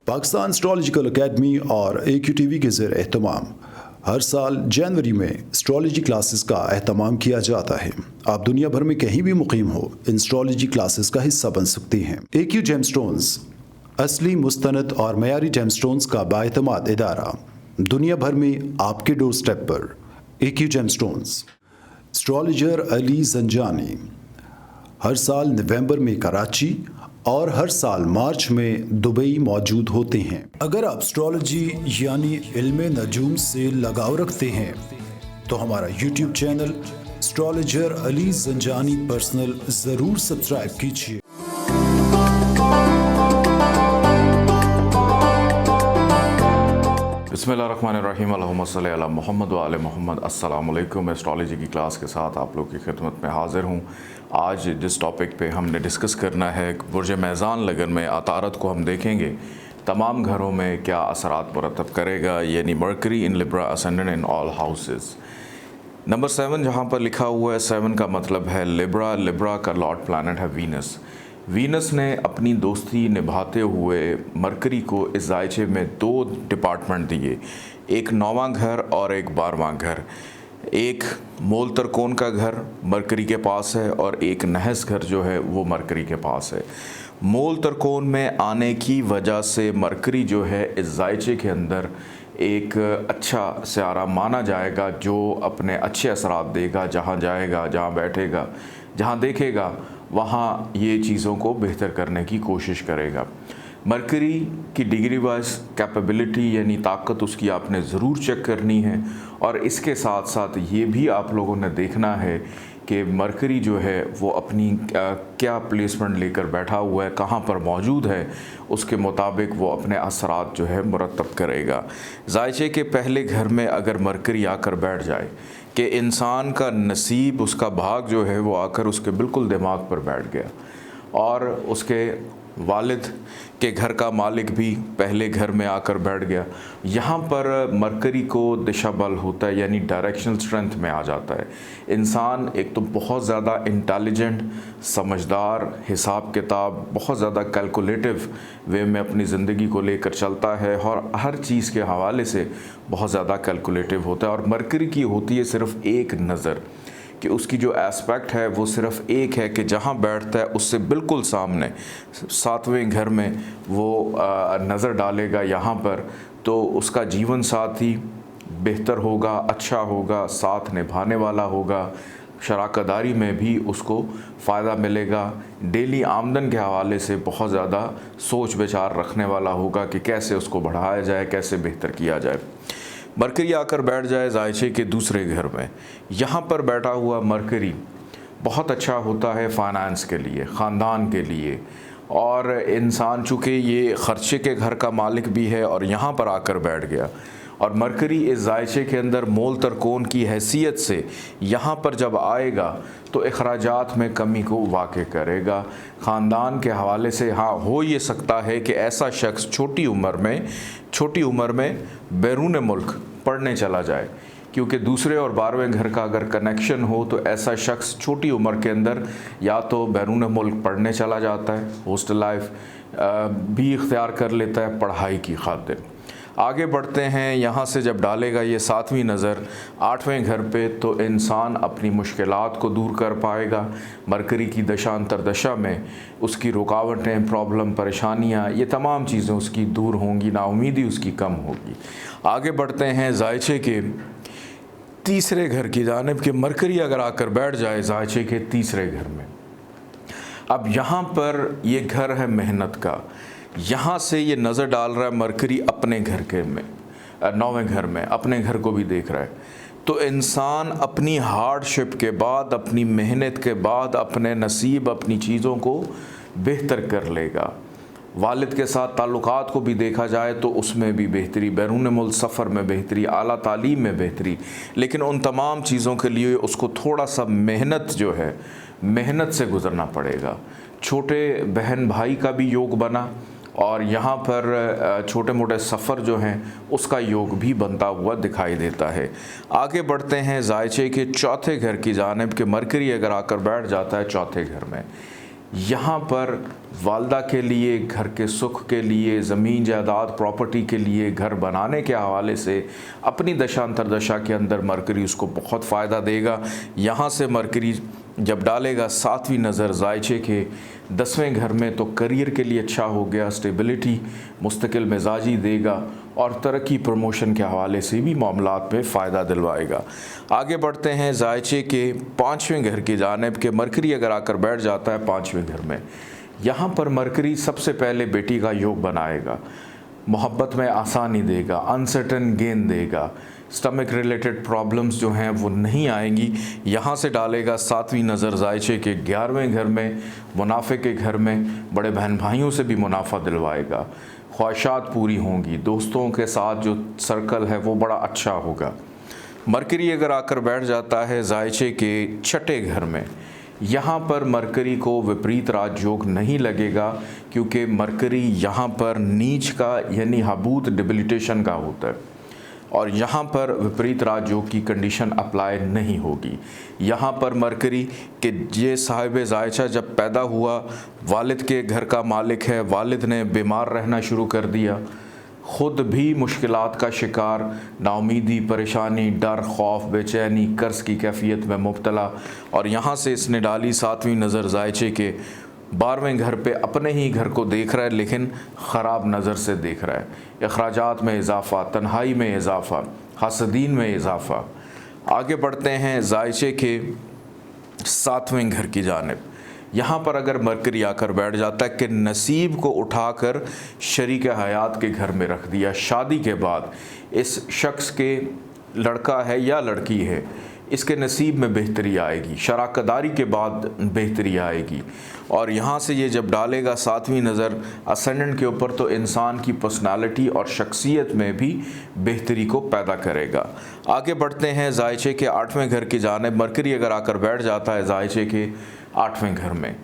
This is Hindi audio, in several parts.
पाकिस्तान एस्ट्रोलॉजिकल एकेडमी और AQ TV के ज़ेर एहतमाम हर साल जनवरी में एस्ट्रोलॉजी क्लासेस का एहतमाम किया जाता है। आप दुनिया भर में कहीं भी मुकीम हो, इन एस्ट्रोलॉजी क्लासेस का हिस्सा बन सकते हैं। AQ जेमस्टोन्स असली, मुस्तनद और मयारी जेमस्टोन्स का बाएतमाद इदारा, दुनिया भर में आपके डोर स्टेप पर। AQ gemstones. Astrologer Ali Zanjani हर साल नवंबर में कराची और हर साल मार्च में दुबई मौजूद होते हैं। अगर आप एस्ट्रोलॉजी यानी इल्मे नजूम से लगाव रखते हैं तो हमारा YouTube channel astrologer Ali Zanjani personal ज़रूर सब्सक्राइब कीजिए। बिस्मिल्लाहिर्रहमानिर्रहीम, अल्लाहुम्मा सल्ली अला मुहम्मद व आले मुहम्मद। अस्सलाम वालेकुम। एस्ट्रोलॉजी की क्लास के साथ आप लोग की खिदमत में हाज़िर हूँ। आज जिस टॉपिक पे हमने डिस्कस करना है, बुर्ज मैज़ान लगन में अतारत को हम देखेंगे तमाम घरों में क्या असरात मुरतब करेगा, यानी mercury in Libra ascendant in all houses. Number 7 जहाँ पर लिखा हुआ है, 7 का मतलब है लिब्रा। लिब्रा का लॉर्ड प्लैनेट है वीनस। वीनस ने अपनी दोस्ती निभाते हुए मरकरी को इस जायचे में 2 डिपार्टमेंट दिए, एक 9वां घर और एक 12वां घर। एक मोल तरकोन का घर मरकरी के पास है और एक नहस घर जो है वो मरकरी के पास है। मोल तरकोन में आने की वजह से मरकरी जो है इस जायचे के अंदर एक अच्छा सियारा माना जाएगा, जो अपने अच्छे असरात देगा। जहाँ जाएगा, जहाँ बैठेगा, जहाँ देखेगा, वहाँ ये चीज़ों को बेहतर करने की कोशिश करेगा। मरकरी की डिग्री वाइज कैपेबिलिटी यानी ताकत उसकी आपने ज़रूर चेक करनी है, और इसके साथ साथ ये भी आप लोगों ने देखना है कि मरकरी जो है वो अपनी क्या प्लेसमेंट लेकर बैठा हुआ है, कहाँ पर मौजूद है, उसके मुताबिक वो अपने असरात जो है मुरतब करेगा। जायचे के पहले घर में अगर मरकरी आकर बैठ जाए कि इंसान का नसीब, उसका भाग जो है वो आकर उसके बिल्कुल दिमाग पर बैठ गया, और उसके वालिद के घर का मालिक भी पहले घर में आकर बैठ गया। यहाँ पर मरकरी को दिशा बल होता है, यानी डायरेक्शनल स्ट्रेंथ में आ जाता है। इंसान एक तो बहुत ज़्यादा इंटेलिजेंट, समझदार, हिसाब किताब, बहुत ज़्यादा कैलकुलेटिव वे में अपनी ज़िंदगी को लेकर चलता है, और हर चीज़ के हवाले से बहुत ज़्यादा कैलकुलेटिव होता है। और मरकरी की होती है सिर्फ़ एक नज़र, कि उसकी जो एस्पेक्ट है वो सिर्फ़ एक है कि जहाँ बैठता है उससे बिल्कुल सामने 7वें घर में वो नज़र डालेगा यहाँ पर, तो उसका जीवन साथी बेहतर होगा, अच्छा होगा, साथ निभाने वाला होगा, शराकतदारी में भी उसको फ़ायदा मिलेगा। डेली आमदन के हवाले से बहुत ज़्यादा सोच विचार रखने वाला होगा कि कैसे उसको बढ़ाया जाए, कैसे बेहतर किया जाए। मरकरी आकर बैठ जाए जायचे के दूसरे घर में, यहाँ पर बैठा हुआ मरकरी बहुत अच्छा होता है फ़ाइनेंस के लिए, ख़ानदान के लिए, और इंसान चूँकि ये ख़र्चे के घर का मालिक भी है और यहाँ पर आकर बैठ गया, और मरकरी इस जायचे के अंदर मोल तरकोन की हैसियत से यहाँ पर जब आएगा तो अखराजात में कमी को वाक़ करेगा। ख़ानदान के हवाले से हाँ, हो ये सकता है कि ऐसा शख्स छोटी उम्र में बैरून मुल्क पढ़ने चला जाए, क्योंकि दूसरे और 12वें घर का अगर कनेक्शन हो तो ऐसा शख्स छोटी उम्र के अंदर या तो बैरून मुल्क पढ़ने चला जाता है, हॉस्टल लाइफ भी इख्तियार कर लेता है पढ़ाई की खातिर। आगे बढ़ते हैं, यहाँ से जब डालेगा ये 7वीं नज़र 8वें घर पे, तो इंसान अपनी मुश्किलात को दूर कर पाएगा। मरकरी की दशा अंतरदशा में उसकी रुकावटें, प्रॉब्लम, परेशानियाँ, ये तमाम चीज़ें उसकी दूर होंगी, नाउमीदी उसकी कम होगी। आगे बढ़ते हैं जायचे के तीसरे घर की जानिब कि मरकरी अगर आकर बैठ जाए जायचे के तीसरे घर में, अब यहाँ पर ये घर है मेहनत का। यहाँ से ये नज़र डाल रहा है मरकरी अपने घर के में, 9वें घर में, अपने घर को भी देख रहा है। तो इंसान अपनी हार्डशिप के बाद, अपनी मेहनत के बाद अपने नसीब, अपनी चीज़ों को बेहतर कर लेगा। वालिद के साथ ताल्लुकात को भी देखा जाए तो उसमें भी बेहतरी, बैरून मुल्क सफ़र में बेहतरी, आला तालीम में बेहतरी, लेकिन उन तमाम चीज़ों के लिए उसको थोड़ा सा मेहनत जो है, मेहनत से गुज़रना पड़ेगा। छोटे बहन भाई का भी योग बना, और यहाँ पर छोटे मोटे सफ़र जो हैं उसका योग भी बनता हुआ दिखाई देता है। आगे बढ़ते हैं जायचे के चौथे घर की जानिब कि मरकरी अगर आकर बैठ जाता है चौथे घर में, यहाँ पर वालदा के लिए, घर के सुख के लिए, ज़मीन जायदाद प्रॉपर्टी के लिए, घर बनाने के हवाले से अपनी दशा अंतरदशा के अंदर मरकरी उसको बहुत फ़ायदा देगा। यहाँ से मरकरी जब डालेगा 7वीं नज़र ज़ायचे के 10वें घर में तो करियर के लिए अच्छा हो गया, स्टेबिलिटी, मुस्तकिल मिजाजी देगा और तरक्की प्रमोशन के हवाले से भी मामलात में फ़ायदा दिलवाएगा। आगे बढ़ते हैं ज़ायचे के 5वें घर की जानिब के मरकरी अगर आकर बैठ जाता है 5वें घर में, यहाँ पर मरकरी सबसे पहले बेटी का योग बनाएगा, मोहब्बत में आसानी देगा, अनसर्टन गेन देगा, स्टमक रिलेटेड प्रॉब्लम्स जो हैं वो नहीं आएंगी। यहाँ से डालेगा 7वीं नज़र ज़ायचे के 11वें घर में, मुनाफे के घर में, बड़े बहन भाइयों से भी मुनाफा दिलवाएगा, ख्वाहिशात पूरी होंगी, दोस्तों के साथ जो सर्कल है वो बड़ा अच्छा होगा। मरकरी अगर आकर बैठ जाता है ज़ायचे के 6ठे घर में, यहाँ पर मरकरी को विपरीत राजयोग नहीं लगेगा, क्योंकि मरकरी यहाँ पर नीच का यानी हबूत डिबिलिटेशन का होता है और यहाँ पर विपरीत राजयोग की कंडीशन अप्लाई नहीं होगी। यहाँ पर मरकरी के ये साहिब ज़ायचा जब पैदा हुआ, वालिद के घर का मालिक है, वालिद ने बीमार रहना शुरू कर दिया, ख़ुद भी मुश्किलात का शिकार, नाउमीदी, परेशानी, डर, खौफ, बेचैनी, कर्ज़ की कैफियत में मुब्तला, और यहाँ से इसने डाली 7वीं नज़र ज़ायचे के 12वें घर पे। अपने ही घर को देख रहा है लेकिन ख़राब नज़र से देख रहा है, अखराजात में इजाफ़ा, तन्हाई में इजाफ़ा, हसदीन में इजाफ़ा। आगे बढ़ते हैं ज़ायचे के 7वें घर की जानिब। यहाँ पर अगर मरकरी आकर बैठ जाता है कि नसीब को उठाकर शरीक हयात के घर में रख दिया, शादी के बाद इस शख्स के लड़का है या लड़की है, इसके नसीब में बेहतरी आएगी, शराकदारी के बाद बेहतरी आएगी। और यहाँ से ये जब डालेगा 7वीं नज़र असेंडेंट के ऊपर तो इंसान की पर्सनालिटी और शख्सियत में भी बेहतरी को पैदा करेगा। आगे बढ़ते हैं ज़ायचे के 8वें घर की जानिब। मरकरी अगर आकर बैठ जाता है ज़ायचे के 8वें घर में,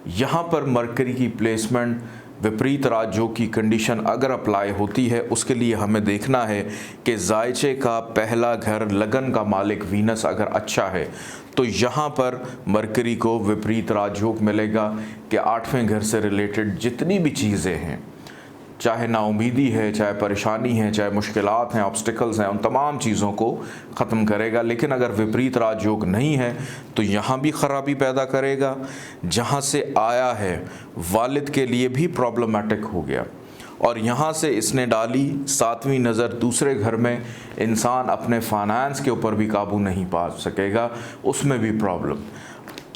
यहाँ पर मरकरी की प्लेसमेंट विपरीत राजयोग की कंडीशन अगर अप्लाई होती है, उसके लिए हमें देखना है कि ज़ायचे का पहला घर लगन का मालिक वीनस अगर अच्छा है तो यहाँ पर मरकरी को विपरीत राजयोग मिलेगा कि 8वें घर से रिलेटेड जितनी भी चीज़ें हैं, चाहे नाउमीदी है, चाहे परेशानी है, चाहे मुश्किलात हैं, ऑब्स्टिकल्स हैं, उन तमाम चीज़ों को ख़त्म करेगा। लेकिन अगर विपरीत राजयोग नहीं है तो यहाँ भी ख़राबी पैदा करेगा। जहाँ से आया है वालिद के लिए भी प्रॉब्लमेटिक हो गया, और यहाँ से इसने डाली 7वीं नज़र दूसरे घर में। इंसान अपने फाइनेंस के ऊपर भी काबू नहीं पा सकेगा, उसमें भी प्रॉब्लम।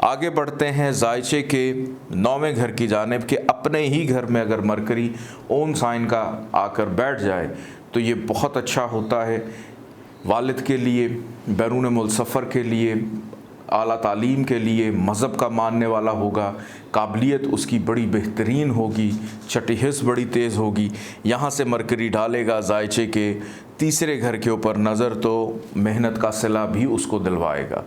आगे बढ़ते हैं ज़ायचे के 9वें घर की जानिब के अपने ही घर में अगर मरकरी ओन साइन का आकर बैठ जाए तो ये बहुत अच्छा होता है वालिद के लिए, बैरून मुल्क सफ़र के लिए, आला तालीम के लिए, मज़हब का मानने वाला होगा, काबिलियत उसकी बड़ी बेहतरीन होगी, छठी हिस्स बड़ी तेज़ होगी। यहाँ से मरकरी डालेगा ज़ायचे के 3रे घर के ऊपर नज़र तो मेहनत का सिला भी उसको दिलवाएगा।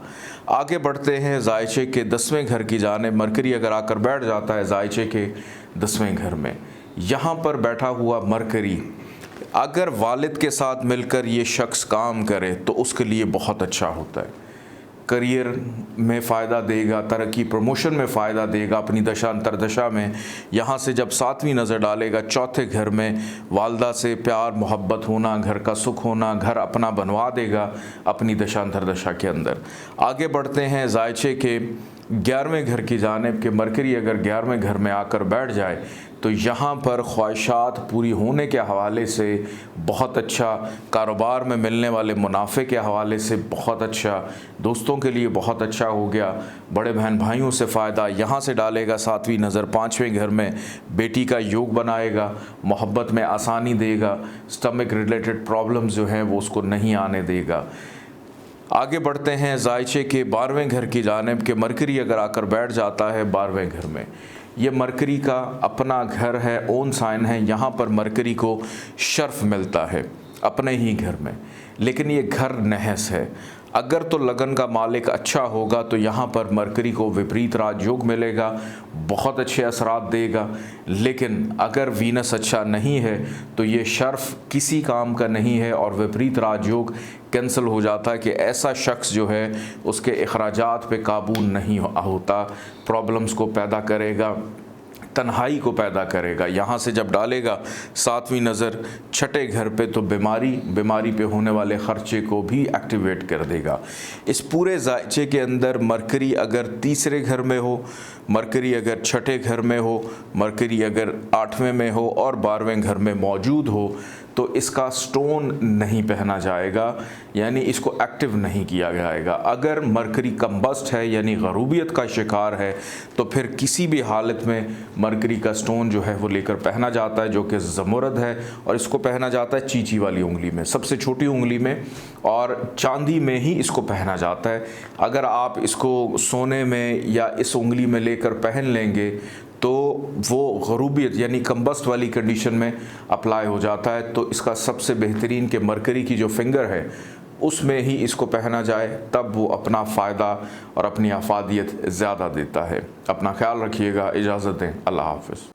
आगे बढ़ते हैं ज़ायचे के 10वें घर की जानिब। मरकरी अगर आकर बैठ जाता है ज़ायचे के 10वें घर में, यहाँ पर बैठा हुआ मरकरी अगर वालिद के साथ मिलकर ये शख्स काम करे तो उसके लिए बहुत अच्छा होता है, करियर में फ़ायदा देगा, तरक्की प्रमोशन में फ़ायदा देगा, अपनी दशा अंतरदशा में। यहाँ से जब 7वीं नज़र डालेगा 4थे घर में, वालदा से प्यार मोहब्बत होना, घर का सुख होना, घर अपना बनवा देगा अपनी दशा अंतरदशा के अंदर। आगे बढ़ते हैं ज़ायचे के 11वें घर की जानिब के मरकरी अगर 11वें घर में आकर बैठ जाए तो यहाँ पर ख्वाहिशात पूरी होने के हवाले से बहुत अच्छा, कारोबार में मिलने वाले मुनाफे के हवाले से बहुत अच्छा, दोस्तों के लिए बहुत अच्छा हो गया, बड़े बहन भाइयों से फ़ायदा। यहाँ से डालेगा 7वीं नज़र 5वें घर में, बेटी का योग बनाएगा, मोहब्बत में आसानी देगा, स्टमक रिलेटेड प्रॉब्लम्स जो हैं वो उसको नहीं आने देगा। आगे बढ़ते हैं ज़ायचे के 12वें घर की जानिब के मरकरी अगर आकर बैठ जाता है 12वें घर में, ये मरकरी का अपना घर है, ओन साइन है। यहाँ पर मरकरी को शर्फ मिलता है अपने ही घर में, लेकिन ये घर नहस है। अगर तो लगन का मालिक अच्छा होगा तो यहाँ पर मरकरी को विपरीत राजयोग मिलेगा, बहुत अच्छे असरात देगा। लेकिन अगर वीनस अच्छा नहीं है तो ये शर्फ किसी काम का नहीं है और विपरीत राजयोग कैंसिल हो जाता है कि ऐसा शख्स जो है उसके अखराजात पे काबू नहीं होता, प्रॉब्लम्स को पैदा करेगा, तन्हाई को पैदा करेगा। यहाँ से जब डालेगा 7वीं नज़र छठे घर पे तो बीमारी पे होने वाले ख़र्चे को भी एक्टिवेट कर देगा। इस पूरे जायचे के अंदर मरकरी अगर तीसरे घर में हो, मरकरी अगर छठे घर में हो, मरकरी अगर 8वें में हो और 12वें घर में मौजूद हो तो इसका स्टोन नहीं पहना जाएगा, यानी इसको एक्टिव नहीं किया जाएगा। अगर मरकरी कम्बस्ट है यानी गरूबियत का शिकार है तो फिर किसी भी हालत में मरकरी का स्टोन जो है वो लेकर पहना जाता है, जो कि ज़मुरद है, और इसको पहना जाता है चींची वाली उंगली में, सबसे छोटी उंगली में, और चांदी में ही इसको पहना जाता है। अगर आप इसको सोने में या इस उंगली में लेकर पहन लेंगे तो वो गरूबियत यानी कम्बस्ट वाली कंडीशन में अप्लाई हो जाता है। तो इसका सबसे बेहतरीन कि मरकरी की जो फिंगर है उसमें ही इसको पहना जाए, तब वो अपना फ़ायदा और अपनी अफादियत ज़्यादा देता है। अपना ख्याल रखिएगा, इजाज़त दें, अल्लाह हाफ़िज़।